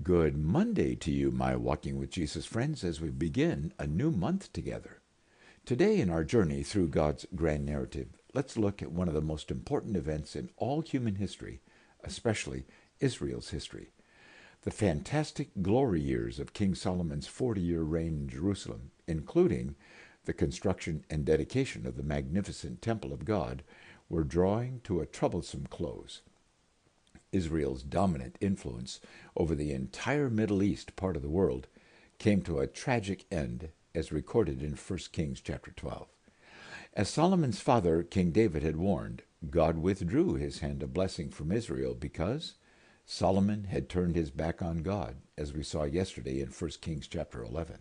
Good Monday to you, my Walking with Jesus friends, as we begin a new month together. Today, in our journey through God's grand narrative, let's look at one of the most important events in all human history, especially Israel's history. The fantastic glory years of King Solomon's 40-year reign in Jerusalem, including the construction and dedication of the magnificent temple of God, were drawing to a troublesome close. Israel's dominant influence over the entire Middle East part of the world came to a tragic end as recorded in 1 Kings chapter 12. As Solomon's father, King David, had warned, God withdrew his hand of blessing from Israel because Solomon had turned his back on God, as we saw yesterday in 1 Kings chapter 11.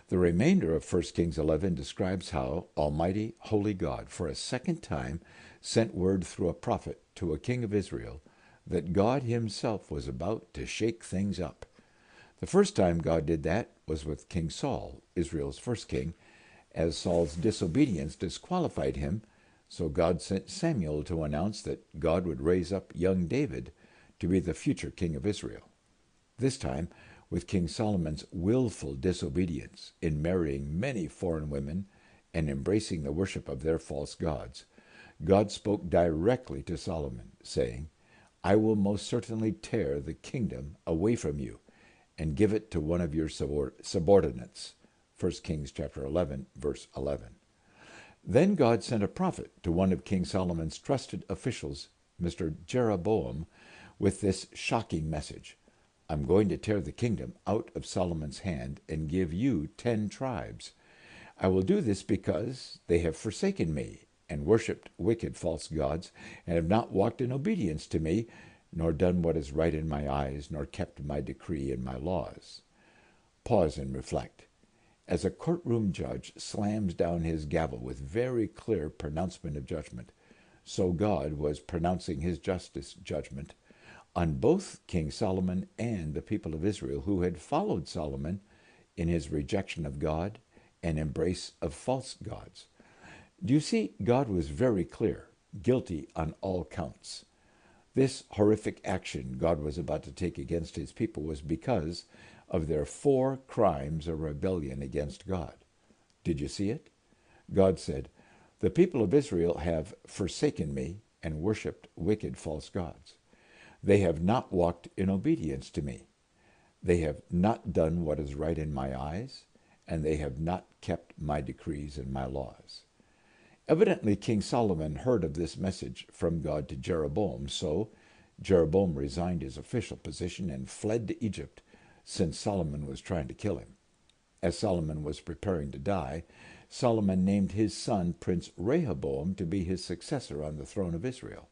The remainder of 1 Kings 11 describes how Almighty, Holy God, for a second time, sent word through a prophet to a king of Israel that God himself was about to shake things up. The first time God did that was with King Saul, Israel's first king, as Saul's disobedience disqualified him, so God sent Samuel to announce that God would raise up young David to be the future king of Israel. This time, with King Solomon's willful disobedience in marrying many foreign women and embracing the worship of their false gods, God spoke directly to Solomon, saying, I will most certainly tear the kingdom away from you and give it to one of your subordinates. 1 Kings chapter 11, verse 11. Then God sent a prophet to one of King Solomon's trusted officials, Mr. Jeroboam, with this shocking message. I'm going to tear the kingdom out of Solomon's hand and give you 10 tribes. I will do this because they have forsaken me and worshipped wicked false gods, and have not walked in obedience to me, nor done what is right in my eyes, nor kept my decree and my laws. Pause and reflect. As a courtroom judge slams down his gavel with very clear pronouncement of judgment, so God was pronouncing his justice judgment on both King Solomon and the people of Israel who had followed Solomon in his rejection of God and embrace of false gods. Do you see? God was very clear, guilty on all counts. This horrific action God was about to take against his people was because of their 4 crimes of rebellion against God. Did you see it? God said, the people of Israel have forsaken me and worshipped wicked false gods. They have not walked in obedience to me. They have not done what is right in my eyes, and they have not kept my decrees and my laws. Evidently, King Solomon heard of this message from God to Jeroboam, so Jeroboam resigned his official position and fled to Egypt, since Solomon was trying to kill him. As Solomon was preparing to die, Solomon named his son Prince Rehoboam to be his successor on the throne of Israel.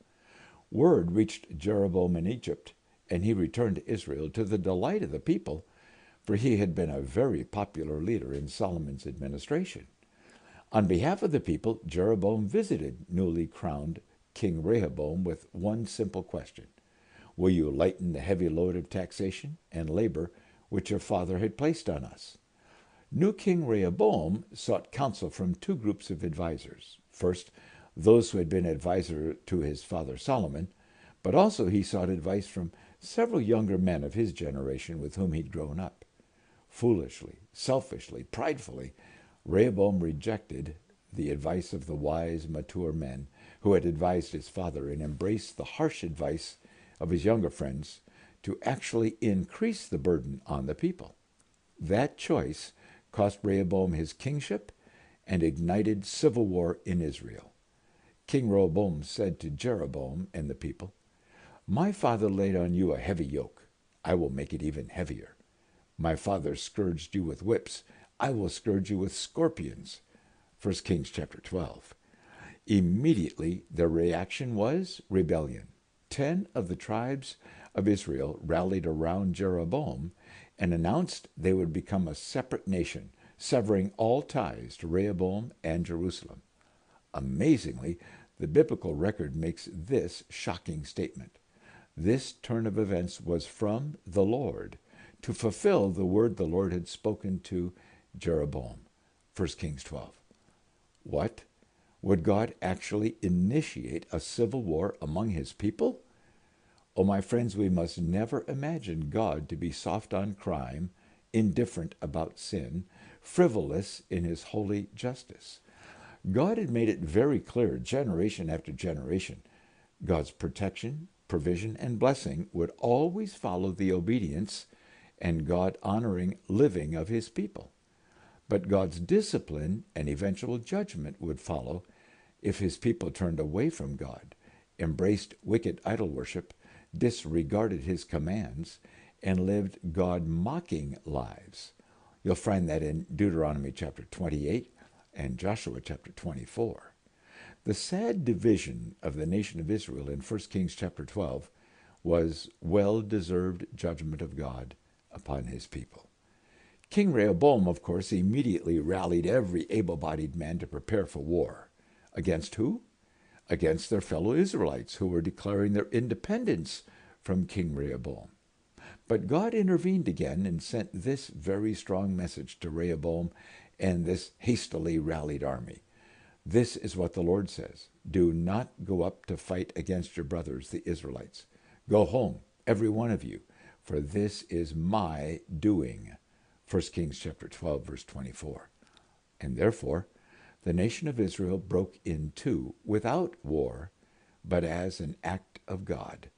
Word reached Jeroboam in Egypt, and he returned to Israel to the delight of the people, for he had been a very popular leader in Solomon's administration. On behalf of the people, Jeroboam visited newly crowned King Rehoboam with one simple question. Will you lighten the heavy load of taxation and labor which your father had placed on us? New King Rehoboam sought counsel from 2 groups of advisors. First, those who had been advisor to his father Solomon, but also he sought advice from several younger men of his generation with whom he'd grown up. Foolishly, selfishly, pridefully, Rehoboam rejected the advice of the wise, mature men who had advised his father and embraced the harsh advice of his younger friends to actually increase the burden on the people. That choice cost Rehoboam his kingship and ignited civil war in Israel. King Rehoboam said to Jeroboam and the people, my father laid on you a heavy yoke. I will make it even heavier. My father scourged you with whips. I will scourge you with scorpions. 1 Kings chapter 12. Immediately, their reaction was rebellion. 10 of the tribes of Israel rallied around Jeroboam and announced they would become a separate nation, severing all ties to Rehoboam and Jerusalem. Amazingly, the biblical record makes this shocking statement. This turn of events was from the Lord to fulfill the word the Lord had spoken to Jeroboam. 1 Kings 12. What? Would God actually initiate a civil war among his people? Oh, my friends, we must never imagine God to be soft on crime, indifferent about sin, frivolous in his holy justice. God had made it very clear, generation after generation, God's protection, provision, and blessing would always follow the obedience and God-honoring living of his people. But God's discipline and eventual judgment would follow if his people turned away from God, embraced wicked idol worship, disregarded his commands, and lived God-mocking lives. You'll find that in Deuteronomy chapter 28 and Joshua chapter 24. The sad division of the nation of Israel in 1 Kings chapter 12 was well-deserved judgment of God upon his people. King Rehoboam, of course, immediately rallied every able-bodied man to prepare for war. Against who? Against their fellow Israelites who were declaring their independence from King Rehoboam. But God intervened again and sent this very strong message to Rehoboam and this hastily rallied army. This is what the Lord says: do not go up to fight against your brothers, the Israelites. Go home, every one of you, for this is my doing. 1 Kings chapter 12, verse 24. And therefore, the nation of Israel broke in two without war, but as an act of God.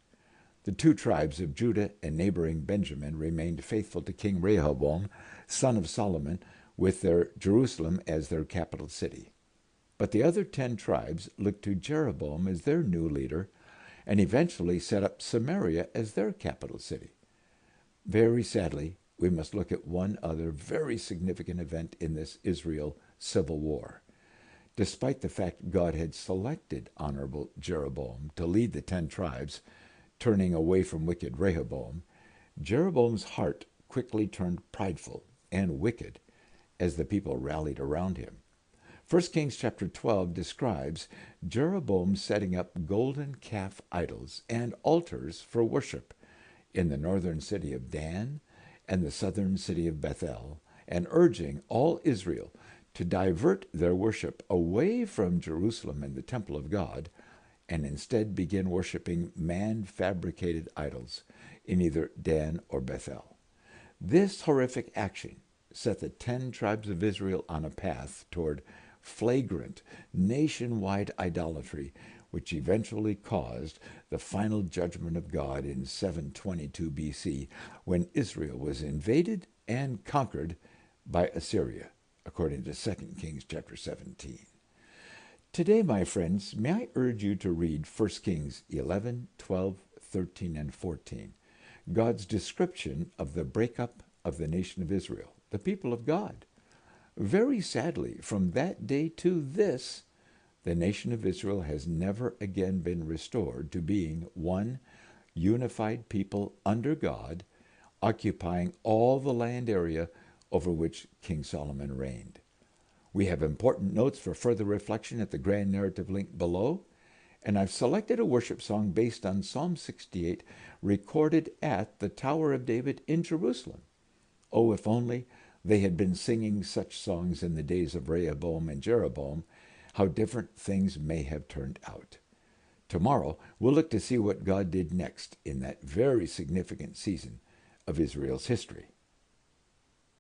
The two tribes of Judah and neighboring Benjamin remained faithful to King Rehoboam, son of Solomon, with their Jerusalem as their capital city. But the other 10 tribes looked to Jeroboam as their new leader and eventually set up Samaria as their capital city. Very sadly, we must look at one other very significant event in this Israel civil war. Despite the fact God had selected honorable Jeroboam to lead the 10 tribes, turning away from wicked Rehoboam, Jeroboam's heart quickly turned prideful and wicked as the people rallied around him. 1 Kings chapter 12 describes Jeroboam setting up golden calf idols and altars for worship in the northern city of Dan and the southern city of Bethel, and urging all Israel to divert their worship away from Jerusalem and the temple of God, and instead begin worshiping man-fabricated idols in either Dan or Bethel. This horrific action set the 10 tribes of Israel on a path toward flagrant nationwide idolatry, which eventually caused the final judgment of God in 722 BC, when Israel was invaded and conquered by Assyria, according to 2 Kings chapter 17. Today, my friends, may I urge you to read 1 Kings 11, 12, 13, and 14, God's description of the breakup of the nation of Israel, the people of God. Very sadly, from that day to this, the nation of Israel has never again been restored to being one unified people under God, occupying all the land area over which King Solomon reigned. We have important notes for further reflection at the Grand Narrative link below, and I've selected a worship song based on Psalm 68, recorded at the Tower of David in Jerusalem. Oh, if only they had been singing such songs in the days of Rehoboam and Jeroboam, how different things may have turned out. Tomorrow, we'll look to see what God did next in that very significant season of Israel's history.